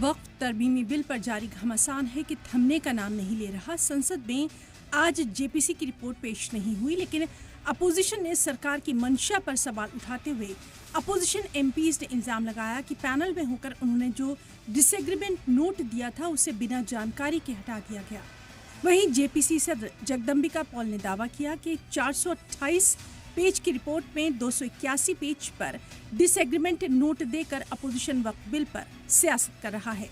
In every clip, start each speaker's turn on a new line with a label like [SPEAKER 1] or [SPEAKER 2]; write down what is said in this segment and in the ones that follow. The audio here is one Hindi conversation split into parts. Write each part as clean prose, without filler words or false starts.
[SPEAKER 1] वक्फ तरमीमी बिल पर जारी घमासान है कि थमने का नाम नहीं ले रहा। संसद में आज जेपीसी की रिपोर्ट पेश नहीं हुई, लेकिन अपोजिशन ने सरकार की मंशा पर सवाल उठाते हुए अपोजिशन एमपीज ने इल्जाम लगाया कि पैनल में होकर उन्होंने जो डिसएग्रीमेंट नोट दिया था उसे बिना जानकारी के हटा दिया गया। वहीं जेपीसी सदर जगदम्बिका पॉल ने दावा किया कि 428 पेज की रिपोर्ट में 281 पेज पर डिसएग्रीमेंट नोट देकर अपोजिशन वक्फ बिल पर सियासत कर रहा है।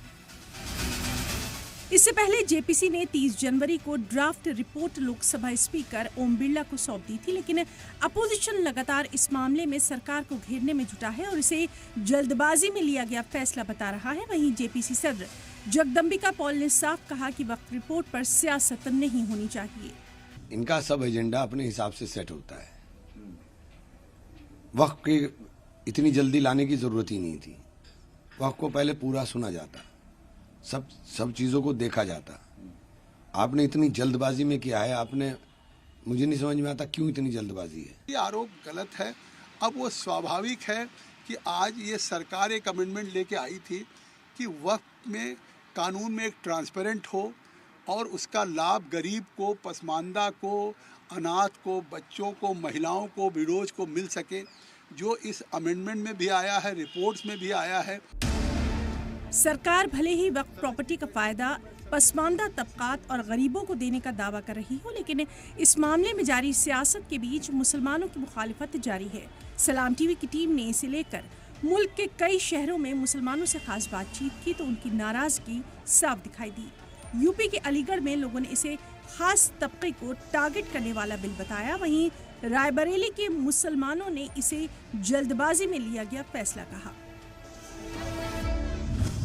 [SPEAKER 1] इससे पहले जेपीसी ने 30 जनवरी को draft report Lok Sabha speaker Om Birla को सौंप दी थी, लेकिन अपोजिशन लगातार इस मामले में सरकार को घेरने में जुटा है और इसे जल्दबाजी में लिया गया फैसला बता रहा है। वहीं जेपीसी सदर जगदम्बिका पॉल ने साफ कहा कि वक्फ रिपोर्ट पर सियासत नहीं होनी चाहिए।
[SPEAKER 2] इनका सब एजेंडा अपने हिसाब से सेट होता है। वक्फ की इतनी जल्दी लाने की जरूरत ही नहीं थी। वक्फ को पहले पूरा सुना जाता, सब चीजों को देखा जाता। आपने इतनी जल्दबाजी में किया है। आपने, मुझे नहीं समझ में आता क्यों इतनी जल्दबाजी है।
[SPEAKER 3] ये आरोप गलत है। अब वो स्वाभाविक है कि आज ये सरकार एक अमेंडमेंट लेके आई थी कि वक्फ में कानून में एक ट्रांसपेरेंट हो और उसका लाभ गरीब को, पसमानदा को, अनाथ को, बच्चों को, महिलाओं को, विडोज को मिल सके, जो इस अमेंडमेंट में भी आया है, रिपोर्ट्स में भी आया है।
[SPEAKER 1] सरकार भले ही वक्फ प्रॉपर्टी का फायदा पसमानदा तबकात और गरीबों को देने का दावा कर रही हो, लेकिन इस मामले में जारी सियासत के बीच मुसलमानों की मुखालिफत जारी है। सलाम टीवी की टीम ने इसे लेकर मुल्क के कई शहरों में मुसलमानों से खास बातचीत की तो उनकी नाराजगी साफ दिखाई दी। यूपी के अलीगढ़ में लोगों ने इसे खास तबके को टारगेट करने वाला बिल बताया। वहीं रायबरेली के मुसलमानों ने इसे जल्दबाजी में लिया गया फैसला कहा।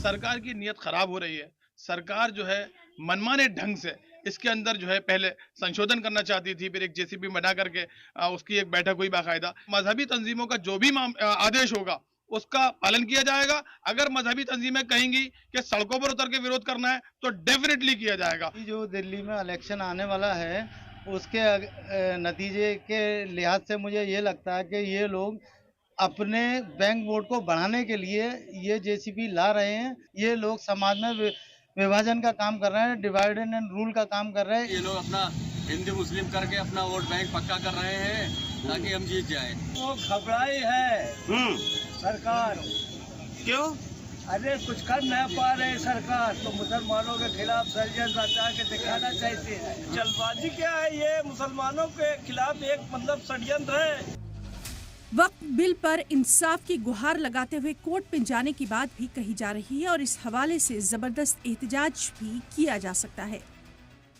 [SPEAKER 4] सरकार की नीयत खराब हो रही है। सरकार जो है मनमाने ढंग से इसके अंदर जो है पहले संशोधन करना चाहती थी, फिर एक जेसीबी बना करके उसकी एक बैठक हुई बाकायदा। मजहबी तंजीमों का जो भी आदेश होगा उसका पालन किया जाएगा। अगर मजहबी तंजीमें कहेंगी कि सड़कों पर उतर के विरोध करना है तो डेफिनेटली किया जाएगा।
[SPEAKER 5] जो दिल्ली में इलेक्शन आने वाला है उसके नतीजे के लिहाज से मुझे ये लगता है कि ये लोग अपने बैंक वोट को बढ़ाने के लिए ये जेसीबी ला रहे हैं। ये लोग समाज में विभाजन का काम कर रहे हैं, डिवाइड एंड रूल का काम कर रहे हैं।
[SPEAKER 6] ये लोग अपना हिंदू मुस्लिम करके अपना वोट बैंक पक्का कर रहे हैं ताकि हम जीत जाएं।
[SPEAKER 7] वो घबराई है सरकार।
[SPEAKER 6] क्यों?
[SPEAKER 7] अरे कुछ कर नहीं पा रहे सरकार, तो मुसलमानों के खिलाफ षड्यंत्र रचा के दिखाना चाहती है। जल्दबाजी क्या है, ये मुसलमानों के खिलाफ एक मतलब षड्यंत्र है।
[SPEAKER 1] वक्फ बिल पर इंसाफ की गुहार लगाते हुए कोर्ट में जाने की बात भी कही जा रही है और इस हवाले से जबरदस्त एहतजाज भी किया जा सकता है।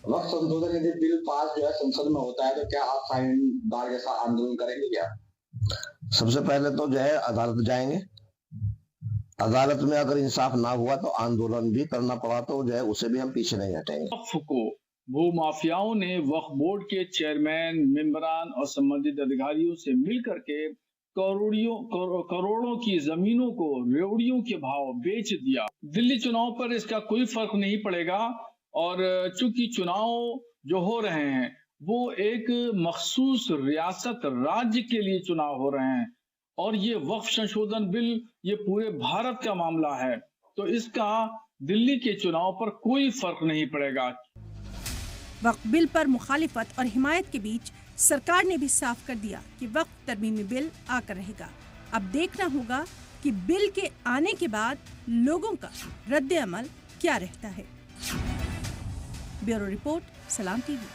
[SPEAKER 8] वक्फ संशोधन यदि बिल पास जो है संसद में होता है तो क्या आप साइनदार जैसा आंदोलन करेंगे क्या?
[SPEAKER 9] सबसे पहले तो जो है अदालत जाएंगे। अदालत में अगर इंसाफ ना हुआ तो आंदोलन भी करना पड़ा तो जो है उसे भी हम पीछे नहीं हटेंगे।
[SPEAKER 10] वक्फ को भू माफियाओं ने वक्फ बोर्ड के चेयरमैन, मेंबरान और संबंधित अधिकारियों से मिलकर के करोड़ों की जमीनों को रेवड़ियों के भाव बेच दिया। दिल्ली चुनाव पर इसका कोई फर्क नहीं पड़ेगा और चूंकि चुनाव जो हो रहे हैं वो एक मखसूस रियासत राज्य के लिए चुनाव हो रहे हैं और ये वक्फ संशोधन बिल ये पूरे भारत का मामला है, तो इसका दिल्ली के चुनाव पर कोई फर्क नहीं पड़ेगा।
[SPEAKER 1] वक्फ बिल पर मुखालिफत और हिमायत के बीच सरकार ने भी साफ कर दिया कि वक्फ तरमीमी बिल आकर रहेगा। अब देखना होगा कि बिल के आने के बाद लोगों का रद्द अमल क्या रहता है। ब्यूरो रिपोर्ट, सलाम टीवी।